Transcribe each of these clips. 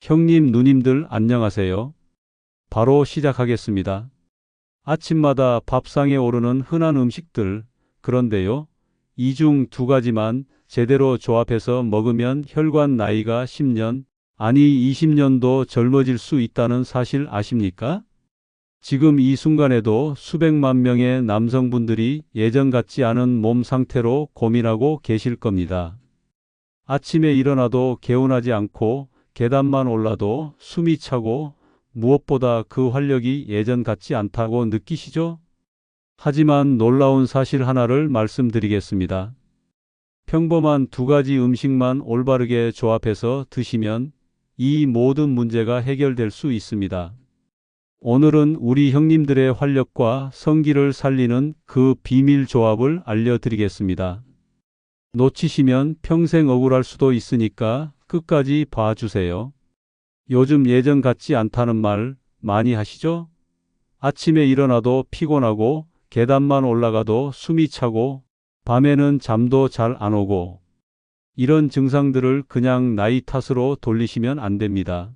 형님, 누님들 안녕하세요. 바로 시작하겠습니다. 아침마다 밥상에 오르는 흔한 음식들. 그런데요, 이 중 두 가지만 제대로 조합해서 먹으면 혈관 나이가 10년, 아니 20년도 젊어질 수 있다는 사실 아십니까? 지금 이 순간에도 수백만 명의 남성분들이 예전 같지 않은 몸 상태로 고민하고 계실 겁니다. 아침에 일어나도 개운하지 않고 계단만 올라도 숨이 차고 무엇보다 그 활력이 예전 같지 않다고 느끼시죠? 하지만 놀라운 사실 하나를 말씀드리겠습니다. 평범한 두 가지 음식만 올바르게 조합해서 드시면 이 모든 문제가 해결될 수 있습니다. 오늘은 우리 형님들의 활력과 성기를 살리는 그 비밀 조합을 알려드리겠습니다. 놓치시면 평생 억울할 수도 있으니까 끝까지 봐주세요. 요즘 예전 같지 않다는 말 많이 하시죠? 아침에 일어나도 피곤하고 계단만 올라가도 숨이 차고 밤에는 잠도 잘 안 오고, 이런 증상들을 그냥 나이 탓으로 돌리시면 안 됩니다.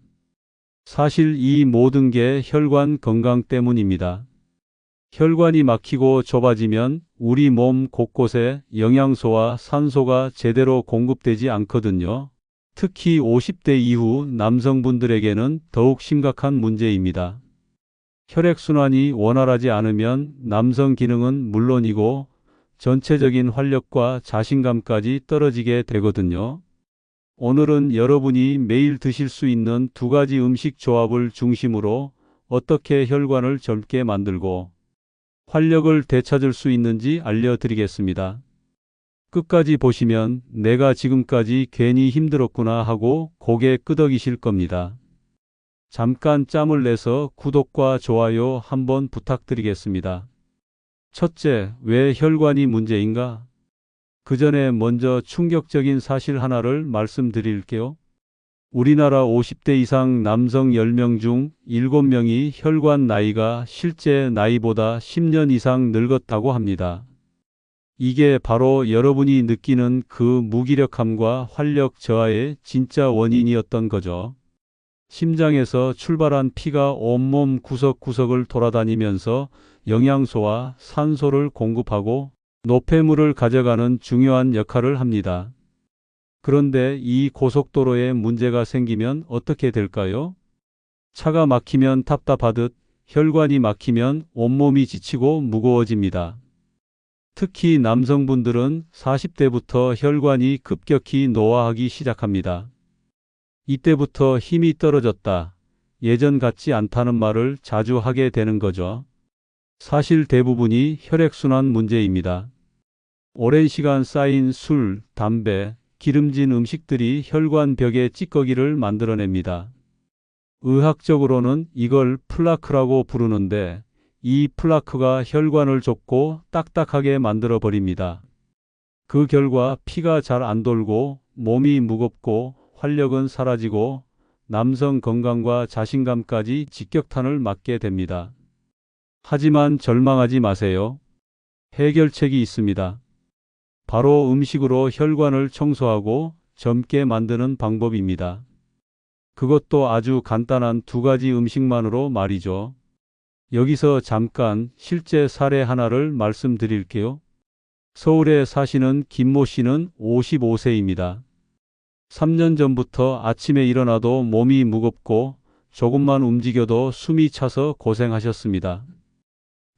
사실 이 모든 게 혈관 건강 때문입니다. 혈관이 막히고 좁아지면 우리 몸 곳곳에 영양소와 산소가 제대로 공급되지 않거든요. 특히 50대 이후 남성분들에게는 더욱 심각한 문제입니다. 혈액순환이 원활하지 않으면 남성 기능은 물론이고 전체적인 활력과 자신감까지 떨어지게 되거든요. 오늘은 여러분이 매일 드실 수 있는 두 가지 음식 조합을 중심으로 어떻게 혈관을 젊게 만들고 활력을 되찾을 수 있는지 알려드리겠습니다. 끝까지 보시면 내가 지금까지 괜히 힘들었구나 하고 고개 끄덕이실 겁니다. 잠깐 짬을 내서 구독과 좋아요 한번 부탁드리겠습니다. 첫째, 왜 혈관이 문제인가? 그 전에 먼저 충격적인 사실 하나를 말씀드릴게요. 우리나라 50대 이상 남성 10명 중 7명이 혈관 나이가 실제 나이보다 10년 이상 늙었다고 합니다. 이게 바로 여러분이 느끼는 그 무기력함과 활력 저하의 진짜 원인이었던 거죠. 심장에서 출발한 피가 온몸 구석구석을 돌아다니면서 영양소와 산소를 공급하고 노폐물을 가져가는 중요한 역할을 합니다. 그런데 이 고속도로에 문제가 생기면 어떻게 될까요? 차가 막히면 답답하듯 혈관이 막히면 온몸이 지치고 무거워집니다. 특히 남성분들은 40대부터 혈관이 급격히 노화하기 시작합니다. 이때부터 힘이 떨어졌다, 예전 같지 않다는 말을 자주 하게 되는 거죠. 사실 대부분이 혈액순환 문제입니다. 오랜 시간 쌓인 술, 담배, 기름진 음식들이 혈관 벽에 찌꺼기를 만들어냅니다. 의학적으로는 이걸 플라크라고 부르는데, 이 플라크가 혈관을 좁고 딱딱하게 만들어 버립니다. 그 결과 피가 잘 안 돌고 몸이 무겁고 활력은 사라지고 남성 건강과 자신감까지 직격탄을 맞게 됩니다. 하지만 절망하지 마세요. 해결책이 있습니다. 바로 음식으로 혈관을 청소하고 젊게 만드는 방법입니다. 그것도 아주 간단한 두 가지 음식만으로 말이죠. 여기서 잠깐 실제 사례 하나를 말씀드릴게요. 서울에 사시는 김모 씨는 55세입니다. 3년 전부터 아침에 일어나도 몸이 무겁고 조금만 움직여도 숨이 차서 고생하셨습니다.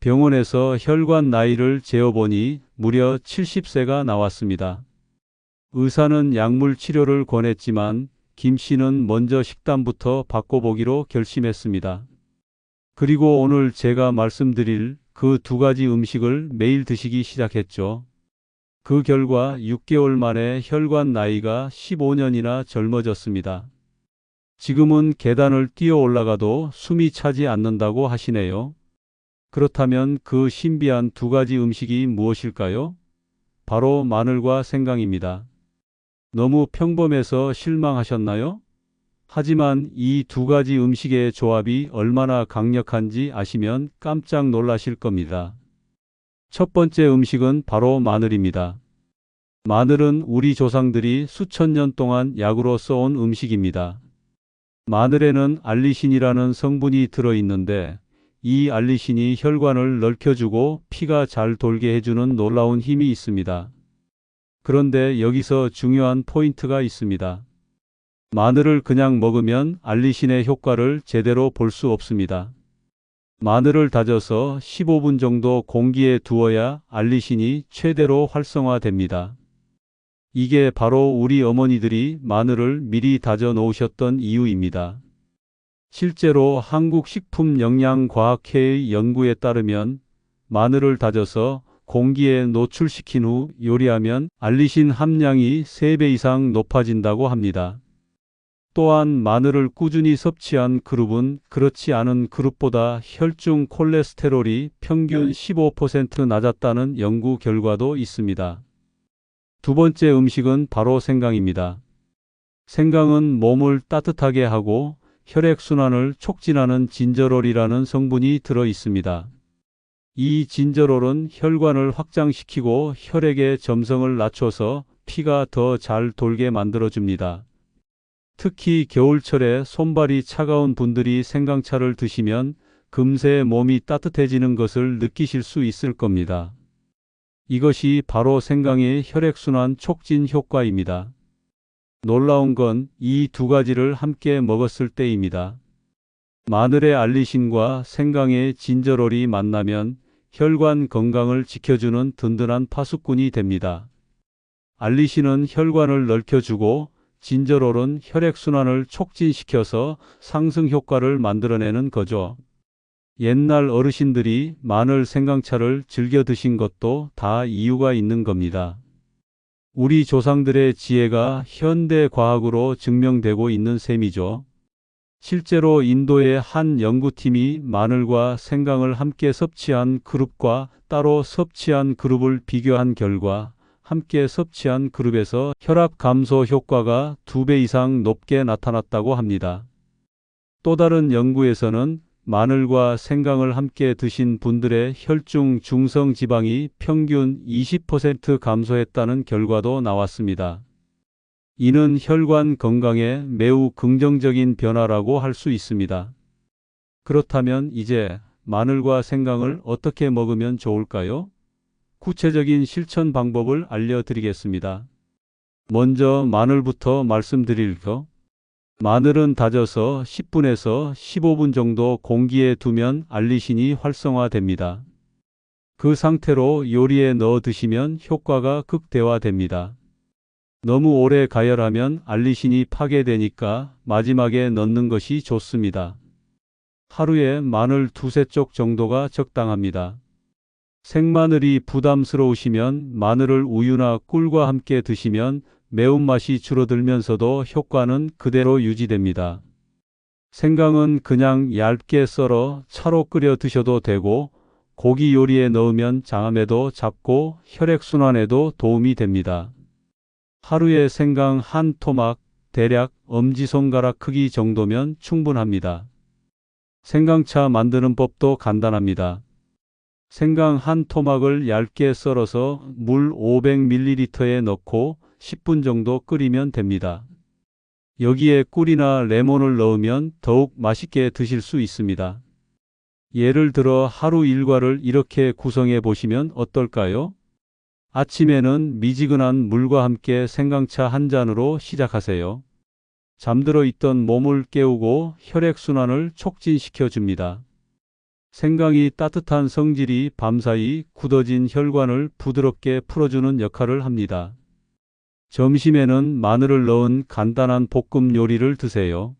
병원에서 혈관 나이를 재어보니 무려 70세가 나왔습니다. 의사는 약물 치료를 권했지만 김 씨는 먼저 식단부터 바꿔보기로 결심했습니다. 그리고 오늘 제가 말씀드릴 그 두 가지 음식을 매일 드시기 시작했죠. 그 결과 6개월 만에 혈관 나이가 15년이나 젊어졌습니다. 지금은 계단을 뛰어 올라가도 숨이 차지 않는다고 하시네요. 그렇다면 그 신비한 두 가지 음식이 무엇일까요? 바로 마늘과 생강입니다. 너무 평범해서 실망하셨나요? 하지만 이 두 가지 음식의 조합이 얼마나 강력한지 아시면 깜짝 놀라실 겁니다. 첫 번째 음식은 바로 마늘입니다. 마늘은 우리 조상들이 수천 년 동안 약으로 써온 음식입니다. 마늘에는 알리신이라는 성분이 들어있는데 이 알리신이 혈관을 넓혀주고 피가 잘 돌게 해주는 놀라운 힘이 있습니다. 그런데 여기서 중요한 포인트가 있습니다. 마늘을 그냥 먹으면 알리신의 효과를 제대로 볼 수 없습니다. 마늘을 다져서 15분 정도 공기에 두어야 알리신이 최대로 활성화됩니다. 이게 바로 우리 어머니들이 마늘을 미리 다져 놓으셨던 이유입니다. 실제로 한국식품영양과학회의 연구에 따르면 마늘을 다져서 공기에 노출시킨 후 요리하면 알리신 함량이 3배 이상 높아진다고 합니다. 또한 마늘을 꾸준히 섭취한 그룹은 그렇지 않은 그룹보다 혈중 콜레스테롤이 평균 15% 낮았다는 연구 결과도 있습니다. 두 번째 음식은 바로 생강입니다. 생강은 몸을 따뜻하게 하고 혈액순환을 촉진하는 진저롤이라는 성분이 들어 있습니다. 이 진저롤은 혈관을 확장시키고 혈액의 점성을 낮춰서 피가 더 잘 돌게 만들어줍니다. 특히 겨울철에 손발이 차가운 분들이 생강차를 드시면 금세 몸이 따뜻해지는 것을 느끼실 수 있을 겁니다. 이것이 바로 생강의 혈액순환 촉진 효과입니다. 놀라운 건 이 두 가지를 함께 먹었을 때입니다. 마늘의 알리신과 생강의 진저롤이 만나면 혈관 건강을 지켜주는 든든한 파수꾼이 됩니다. 알리신은 혈관을 넓혀주고 진저롤은 혈액순환을 촉진시켜서 상승 효과를 만들어내는 거죠. 옛날 어르신들이 마늘 생강차를 즐겨 드신 것도 다 이유가 있는 겁니다. 우리 조상들의 지혜가 현대 과학으로 증명되고 있는 셈이죠. 실제로 인도의 한 연구팀이 마늘과 생강을 함께 섭취한 그룹과 따로 섭취한 그룹을 비교한 결과 함께 섭취한 그룹에서 혈압 감소 효과가 2배 이상 높게 나타났다고 합니다. 또 다른 연구에서는 마늘과 생강을 함께 드신 분들의 혈중 중성 지방이 평균 20% 감소했다는 결과도 나왔습니다. 이는 혈관 건강에 매우 긍정적인 변화라고 할 수 있습니다. 그렇다면 이제 마늘과 생강을 어떻게 먹으면 좋을까요? 구체적인 실천 방법을 알려드리겠습니다. 먼저 마늘부터 말씀드릴게요. 마늘은 다져서 10분에서 15분 정도 공기에 두면 알리신이 활성화됩니다. 그 상태로 요리에 넣어 드시면 효과가 극대화됩니다. 너무 오래 가열하면 알리신이 파괴되니까 마지막에 넣는 것이 좋습니다. 하루에 마늘 2~3쪽 정도가 적당합니다. 생마늘이 부담스러우시면 마늘을 우유나 꿀과 함께 드시면 매운맛이 줄어들면서도 효과는 그대로 유지됩니다. 생강은 그냥 얇게 썰어 차로 끓여 드셔도 되고 고기 요리에 넣으면 장암에도 잡고 혈액순환에도 도움이 됩니다. 하루에 생강 한 토막, 대략 엄지손가락 크기 정도면 충분합니다. 생강차 만드는 법도 간단합니다. 생강 한 토막을 얇게 썰어서 물 500ml에 넣고 10분 정도 끓이면 됩니다. 여기에 꿀이나 레몬을 넣으면 더욱 맛있게 드실 수 있습니다. 예를 들어 하루 일과를 이렇게 구성해 보시면 어떨까요? 아침에는 미지근한 물과 함께 생강차 한 잔으로 시작하세요. 잠들어 있던 몸을 깨우고 혈액순환을 촉진시켜 줍니다. 생강이 따뜻한 성질이 밤사이 굳어진 혈관을 부드럽게 풀어주는 역할을 합니다. 점심에는 마늘을 넣은 간단한 볶음 요리를 드세요.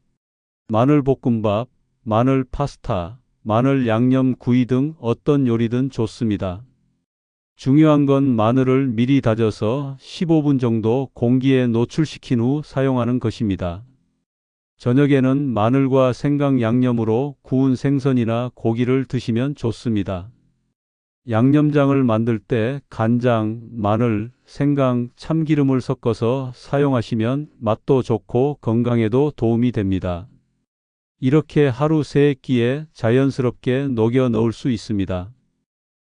마늘 볶음밥, 마늘 파스타, 마늘 양념 구이 등 어떤 요리든 좋습니다. 중요한 건 마늘을 미리 다져서 15분 정도 공기에 노출시킨 후 사용하는 것입니다. 저녁에는 마늘과 생강 양념으로 구운 생선이나 고기를 드시면 좋습니다. 양념장을 만들 때 간장, 마늘, 생강, 참기름을 섞어서 사용하시면 맛도 좋고 건강에도 도움이 됩니다. 이렇게 하루 3끼에 자연스럽게 녹여 넣을 수 있습니다.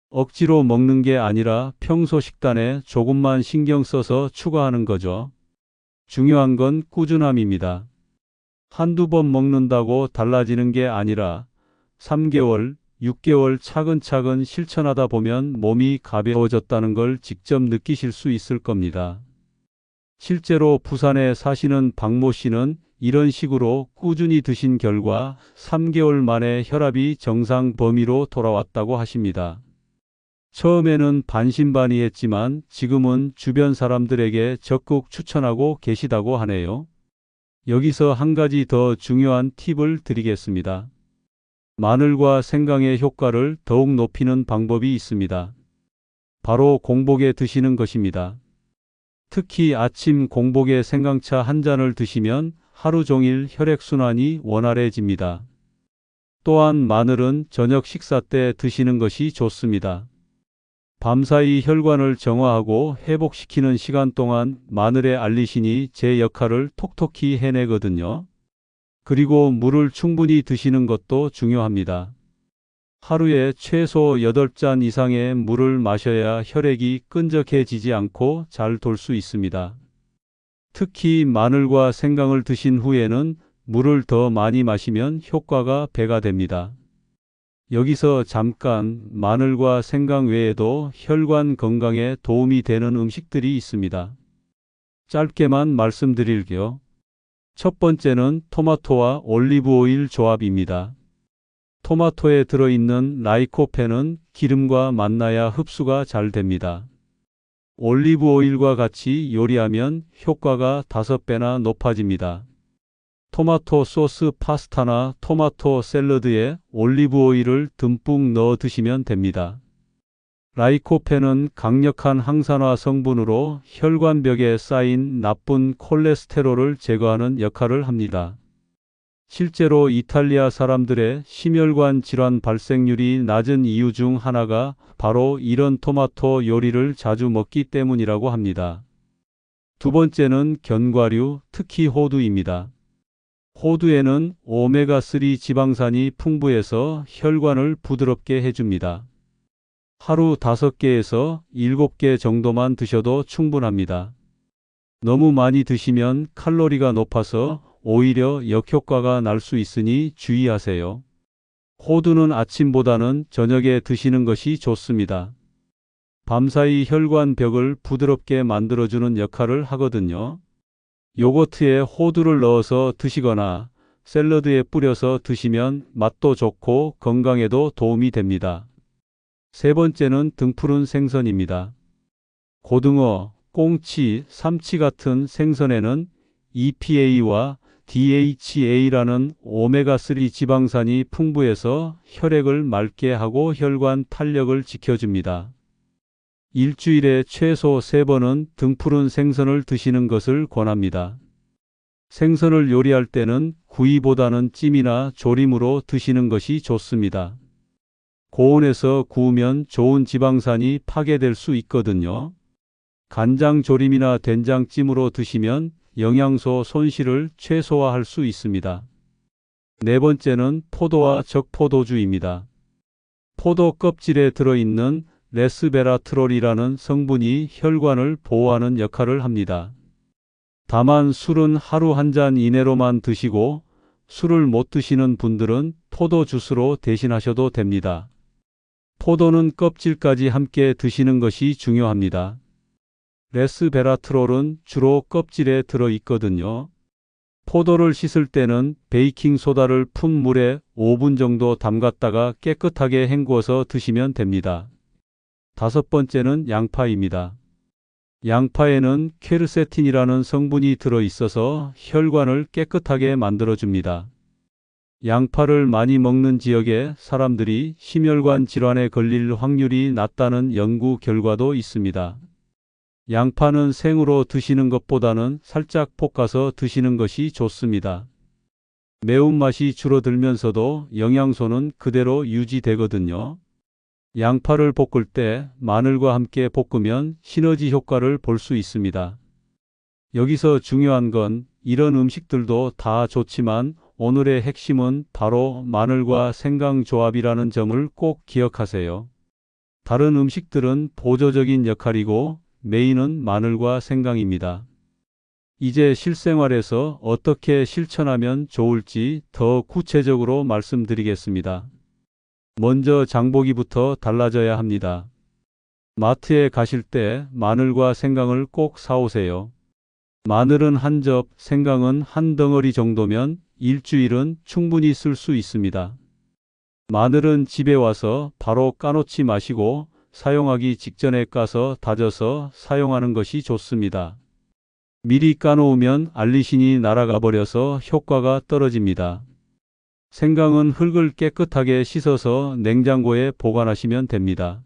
억지로 먹는 게 아니라 평소 식단에 조금만 신경 써서 추가하는 거죠. 중요한 건 꾸준함입니다. 한두 번 먹는다고 달라지는 게 아니라 3개월, 6개월 차근차근 실천하다 보면 몸이 가벼워졌다는 걸 직접 느끼실 수 있을 겁니다. 실제로 부산에 사시는 박모 씨는 이런 식으로 꾸준히 드신 결과 3개월 만에 혈압이 정상 범위로 돌아왔다고 하십니다. 처음에는 반신반의했지만 지금은 주변 사람들에게 적극 추천하고 계시다고 하네요. 여기서 한 가지 더 중요한 팁을 드리겠습니다. 마늘과 생강의 효과를 더욱 높이는 방법이 있습니다. 바로 공복에 드시는 것입니다. 특히 아침 공복에 생강차 한 잔을 드시면 하루 종일 혈액순환이 원활해집니다. 또한 마늘은 저녁 식사 때 드시는 것이 좋습니다. 밤사이 혈관을 정화하고 회복시키는 시간 동안 마늘의 알리신이 제 역할을 톡톡히 해내거든요. 그리고 물을 충분히 드시는 것도 중요합니다. 하루에 최소 8잔 이상의 물을 마셔야 혈액이 끈적해지지 않고 잘 돌 수 있습니다. 특히 마늘과 생강을 드신 후에는 물을 더 많이 마시면 효과가 배가 됩니다. 여기서 잠깐 마늘과 생강 외에도 혈관 건강에 도움이 되는 음식들이 있습니다. 짧게만 말씀드릴게요. 첫 번째는 토마토와 올리브 오일 조합입니다. 토마토에 들어있는 라이코펜은 기름과 만나야 흡수가 잘 됩니다. 올리브 오일과 같이 요리하면 효과가 5배나 높아집니다. 토마토 소스 파스타나 토마토 샐러드에 올리브 오일을 듬뿍 넣어 드시면 됩니다. 라이코펜은 강력한 항산화 성분으로 혈관벽에 쌓인 나쁜 콜레스테롤을 제거하는 역할을 합니다. 실제로 이탈리아 사람들의 심혈관 질환 발생률이 낮은 이유 중 하나가 바로 이런 토마토 요리를 자주 먹기 때문이라고 합니다. 두 번째는 견과류, 특히 호두입니다. 호두에는 오메가3 지방산이 풍부해서 혈관을 부드럽게 해줍니다. 하루 5개에서 7개 정도만 드셔도 충분합니다. 너무 많이 드시면 칼로리가 높아서 오히려 역효과가 날 수 있으니 주의하세요. 호두는 아침보다는 저녁에 드시는 것이 좋습니다. 밤사이 혈관벽을 부드럽게 만들어주는 역할을 하거든요. 요거트에 호두를 넣어서 드시거나 샐러드에 뿌려서 드시면 맛도 좋고 건강에도 도움이 됩니다. 세 번째는 등푸른 생선입니다. 고등어, 꽁치, 삼치 같은 생선에는 EPA와 DHA라는 오메가3 지방산이 풍부해서 혈액을 맑게 하고 혈관 탄력을 지켜줍니다. 일주일에 최소 3번은 등푸른 생선을 드시는 것을 권합니다. 생선을 요리할 때는 구이보다는 찜이나 조림으로 드시는 것이 좋습니다. 고온에서 구우면 좋은 지방산이 파괴될 수 있거든요. 간장 조림이나 된장찜으로 드시면 영양소 손실을 최소화할 수 있습니다. 네 번째는 포도와 적포도주입니다. 포도 껍질에 들어있는 레스베라트롤이라는 성분이 혈관을 보호하는 역할을 합니다. 다만 술은 하루 1잔 이내로만 드시고 술을 못 드시는 분들은 포도 주스로 대신하셔도 됩니다. 포도는 껍질까지 함께 드시는 것이 중요합니다. 레스베라트롤은 주로 껍질에 들어 있거든요. 포도를 씻을 때는 베이킹소다를 푼 물에 5분 정도 담갔다가 깨끗하게 헹구어서 드시면 됩니다. 다섯 번째는 양파입니다. 양파에는 퀘르세틴이라는 성분이 들어 있어서 혈관을 깨끗하게 만들어줍니다. 양파를 많이 먹는 지역의 사람들이 심혈관 질환에 걸릴 확률이 낮다는 연구 결과도 있습니다. 양파는 생으로 드시는 것보다는 살짝 볶아서 드시는 것이 좋습니다. 매운맛이 줄어들면서도 영양소는 그대로 유지되거든요. 양파를 볶을 때 마늘과 함께 볶으면 시너지 효과를 볼 수 있습니다. 여기서 중요한 건 이런 음식들도 다 좋지만 오늘의 핵심은 바로 마늘과 생강 조합이라는 점을 꼭 기억하세요. 다른 음식들은 보조적인 역할이고 메인은 마늘과 생강입니다. 이제 실생활에서 어떻게 실천하면 좋을지 더 구체적으로 말씀드리겠습니다. 먼저 장보기부터 달라져야 합니다. 마트에 가실 때 마늘과 생강을 꼭 사오세요. 마늘은 한 접, 생강은 한 덩어리 정도면 일주일은 충분히 쓸 수 있습니다. 마늘은 집에 와서 바로 까놓지 마시고 사용하기 직전에 까서 다져서 사용하는 것이 좋습니다. 미리 까놓으면 알리신이 날아가 버려서 효과가 떨어집니다. 생강은 흙을 깨끗하게 씻어서 냉장고에 보관하시면 됩니다.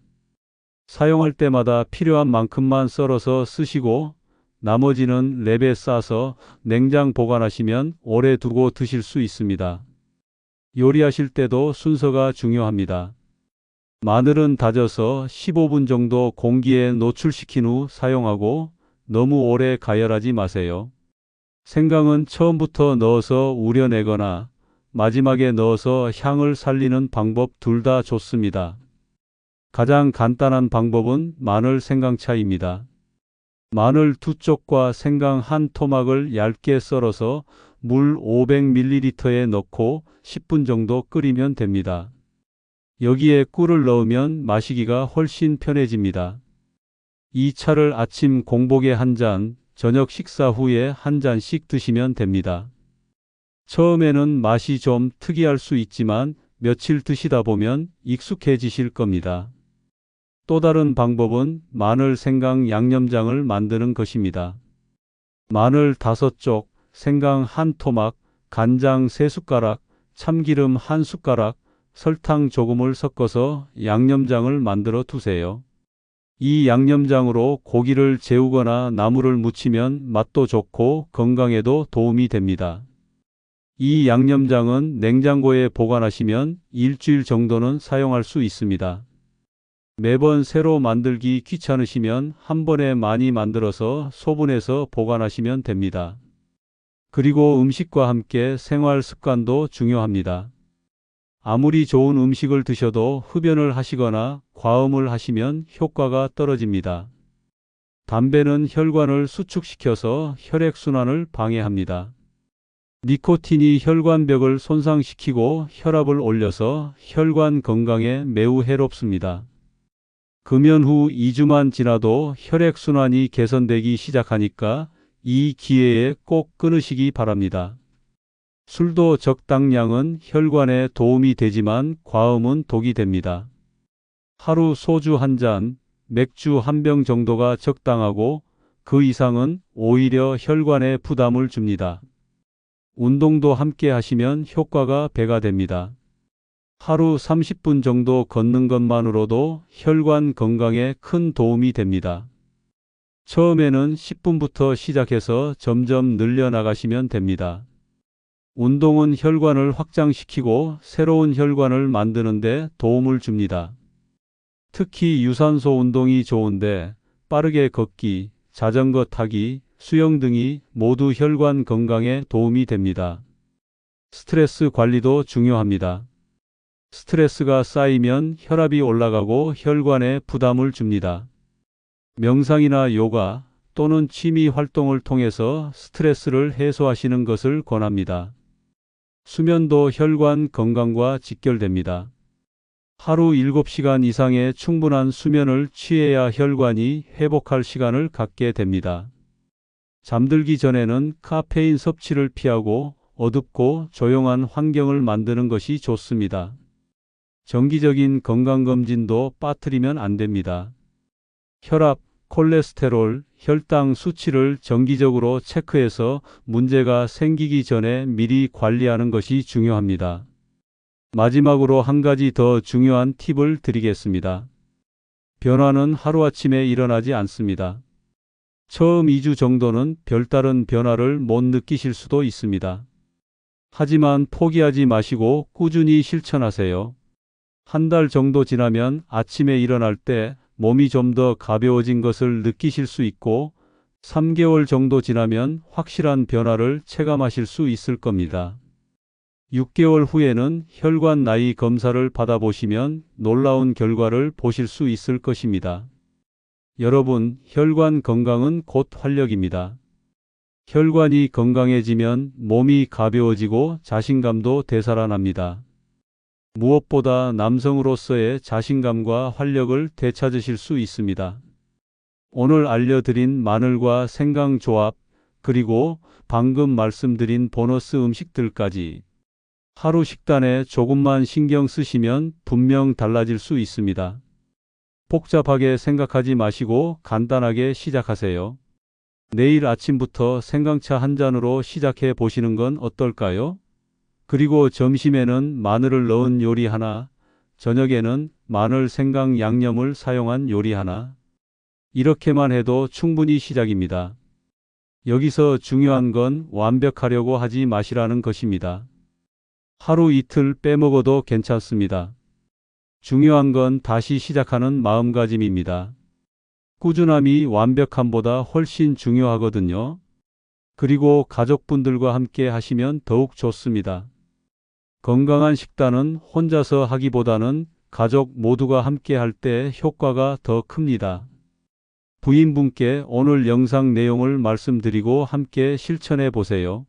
사용할 때마다 필요한 만큼만 썰어서 쓰시고 나머지는 랩에 싸서 냉장 보관하시면 오래 두고 드실 수 있습니다. 요리하실 때도 순서가 중요합니다. 마늘은 다져서 15분 정도 공기에 노출시킨 후 사용하고 너무 오래 가열하지 마세요. 생강은 처음부터 넣어서 우려내거나 마지막에 넣어서 향을 살리는 방법 둘 다 좋습니다. 가장 간단한 방법은 마늘 생강차입니다. 마늘 2쪽과 생강 한 토막을 얇게 썰어서 물 500ml에 넣고 10분 정도 끓이면 됩니다. 여기에 꿀을 넣으면 마시기가 훨씬 편해집니다. 이 차를 아침 공복에 한 잔, 저녁 식사 후에 한 잔씩 드시면 됩니다. 처음에는 맛이 좀 특이할 수 있지만 며칠 드시다 보면 익숙해지실 겁니다. 또 다른 방법은 마늘 생강 양념장을 만드는 것입니다. 마늘 5쪽, 생강 한 토막, 간장 3숟가락, 참기름 1숟가락, 설탕 조금을 섞어서 양념장을 만들어 두세요. 이 양념장으로 고기를 재우거나 나물을 무치면 맛도 좋고 건강에도 도움이 됩니다. 이 양념장은 냉장고에 보관하시면 일주일 정도는 사용할 수 있습니다. 매번 새로 만들기 귀찮으시면 한 번에 많이 만들어서 소분해서 보관하시면 됩니다. 그리고 음식과 함께 생활 습관도 중요합니다. 아무리 좋은 음식을 드셔도 흡연을 하시거나 과음을 하시면 효과가 떨어집니다. 담배는 혈관을 수축시켜서 혈액순환을 방해합니다. 니코틴이 혈관벽을 손상시키고 혈압을 올려서 혈관 건강에 매우 해롭습니다. 금연 후 2주만 지나도 혈액순환이 개선되기 시작하니까 이 기회에 꼭 끊으시기 바랍니다. 술도 적당량은 혈관에 도움이 되지만 과음은 독이 됩니다. 하루 소주 한 잔, 맥주 한 병 정도가 적당하고 그 이상은 오히려 혈관에 부담을 줍니다. 운동도 함께 하시면 효과가 배가 됩니다. 하루 30분 정도 걷는 것만으로도 혈관 건강에 큰 도움이 됩니다. 처음에는 10분부터 시작해서 점점 늘려나가시면 됩니다. 운동은 혈관을 확장시키고 새로운 혈관을 만드는 데 도움을 줍니다. 특히 유산소 운동이 좋은데 빠르게 걷기, 자전거 타기, 수영 등이 모두 혈관 건강에 도움이 됩니다. 스트레스 관리도 중요합니다. 스트레스가 쌓이면 혈압이 올라가고 혈관에 부담을 줍니다. 명상이나 요가 또는 취미 활동을 통해서 스트레스를 해소하시는 것을 권합니다. 수면도 혈관 건강과 직결됩니다. 하루 7시간 이상의 충분한 수면을 취해야 혈관이 회복할 시간을 갖게 됩니다. 잠들기 전에는 카페인 섭취를 피하고 어둡고 조용한 환경을 만드는 것이 좋습니다. 정기적인 건강검진도 빠뜨리면 안 됩니다. 혈압, 콜레스테롤, 혈당 수치를 정기적으로 체크해서 문제가 생기기 전에 미리 관리하는 것이 중요합니다. 마지막으로 한 가지 더 중요한 팁을 드리겠습니다. 변화는 하루아침에 일어나지 않습니다. 처음 2주 정도는 별다른 변화를 못 느끼실 수도 있습니다. 하지만 포기하지 마시고 꾸준히 실천하세요. 한 달 정도 지나면 아침에 일어날 때 몸이 좀 더 가벼워진 것을 느끼실 수 있고 3개월 정도 지나면 확실한 변화를 체감하실 수 있을 겁니다. 6개월 후에는 혈관 나이 검사를 받아보시면 놀라운 결과를 보실 수 있을 것입니다. 여러분, 혈관 건강은 곧 활력입니다. 혈관이 건강해지면 몸이 가벼워지고 자신감도 되살아납니다. 무엇보다 남성으로서의 자신감과 활력을 되찾으실 수 있습니다. 오늘 알려드린 마늘과 생강 조합, 그리고 방금 말씀드린 보너스 음식들까지 하루 식단에 조금만 신경 쓰시면 분명 달라질 수 있습니다. 복잡하게 생각하지 마시고 간단하게 시작하세요. 내일 아침부터 생강차 한 잔으로 시작해 보시는 건 어떨까요? 그리고 점심에는 마늘을 넣은 요리 하나, 저녁에는 마늘 생강 양념을 사용한 요리 하나. 이렇게만 해도 충분히 시작입니다. 여기서 중요한 건 완벽하려고 하지 마시라는 것입니다. 하루 이틀 빼먹어도 괜찮습니다. 중요한 건 다시 시작하는 마음가짐입니다. 꾸준함이 완벽함보다 훨씬 중요하거든요. 그리고 가족분들과 함께 하시면 더욱 좋습니다. 건강한 식단은 혼자서 하기보다는 가족 모두가 함께 할 때 효과가 더 큽니다. 부인분께 오늘 영상 내용을 말씀드리고 함께 실천해 보세요.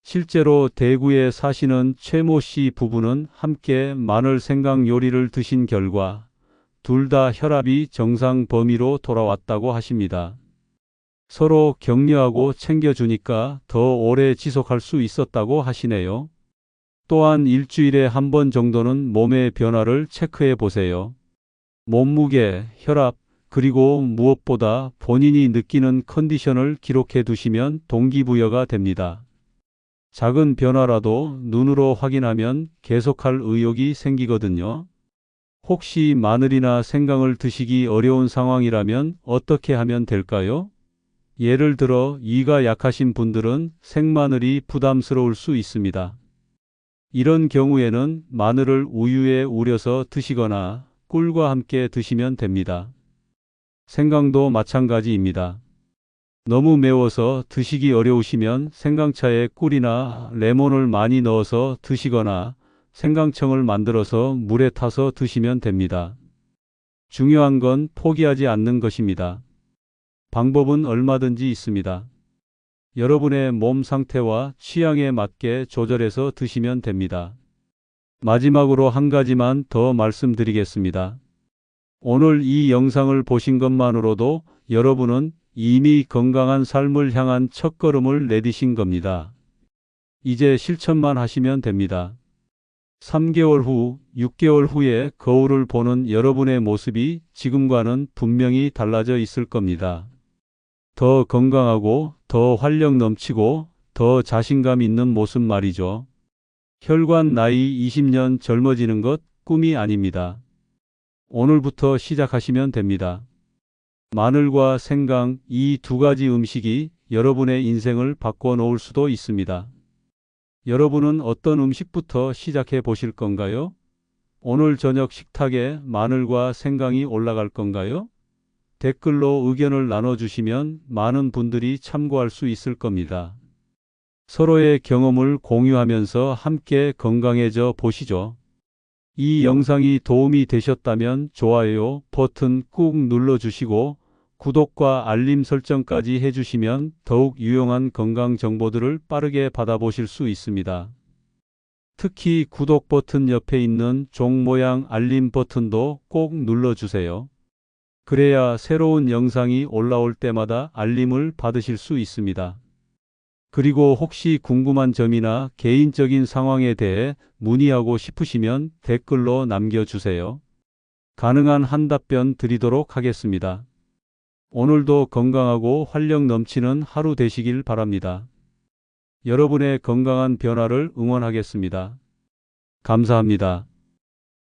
실제로 대구에 사시는 최모 씨 부부는 함께 마늘 생강 요리를 드신 결과 둘 다 혈압이 정상 범위로 돌아왔다고 하십니다. 서로 격려하고 챙겨주니까 더 오래 지속할 수 있었다고 하시네요. 또한 일주일에 한 번 정도는 몸의 변화를 체크해 보세요. 몸무게, 혈압, 그리고 무엇보다 본인이 느끼는 컨디션을 기록해 두시면 동기부여가 됩니다. 작은 변화라도 눈으로 확인하면 계속할 의욕이 생기거든요. 혹시 마늘이나 생강을 드시기 어려운 상황이라면 어떻게 하면 될까요? 예를 들어 위가 약하신 분들은 생마늘이 부담스러울 수 있습니다. 이런 경우에는 마늘을 우유에 우려서 드시거나 꿀과 함께 드시면 됩니다. 생강도 마찬가지입니다. 너무 매워서 드시기 어려우시면 생강차에 꿀이나 레몬을 많이 넣어서 드시거나 생강청을 만들어서 물에 타서 드시면 됩니다. 중요한 건 포기하지 않는 것입니다. 방법은 얼마든지 있습니다. 여러분의 몸 상태와 취향에 맞게 조절해서 드시면 됩니다. 마지막으로 한 가지만 더 말씀드리겠습니다. 오늘 이 영상을 보신 것만으로도 여러분은 이미 건강한 삶을 향한 첫걸음을 내디신 겁니다. 이제 실천만 하시면 됩니다. 3개월 후, 6개월 후에 거울을 보는 여러분의 모습이 지금과는 분명히 달라져 있을 겁니다. 더 건강하고 더 활력 넘치고 더 자신감 있는 모습 말이죠. 혈관 나이 20년 젊어지는 것 꿈이 아닙니다. 오늘부터 시작하시면 됩니다. 마늘과 생강 이 두 가지 음식이 여러분의 인생을 바꿔 놓을 수도 있습니다. 여러분은 어떤 음식부터 시작해 보실 건가요? 오늘 저녁 식탁에 마늘과 생강이 올라갈 건가요? 댓글로 의견을 나눠주시면 많은 분들이 참고할 수 있을 겁니다. 서로의 경험을 공유하면서 함께 건강해져 보시죠. 이 영상이 도움이 되셨다면 좋아요 버튼 꾹 눌러주시고 구독과 알림 설정까지 해주시면 더욱 유용한 건강 정보들을 빠르게 받아보실 수 있습니다. 특히 구독 버튼 옆에 있는 종 모양 알림 버튼도 꼭 눌러주세요. 그래야 새로운 영상이 올라올 때마다 알림을 받으실 수 있습니다. 그리고 혹시 궁금한 점이나 개인적인 상황에 대해 문의하고 싶으시면 댓글로 남겨주세요. 가능한 한 답변 드리도록 하겠습니다. 오늘도 건강하고 활력 넘치는 하루 되시길 바랍니다. 여러분의 건강한 변화를 응원하겠습니다. 감사합니다.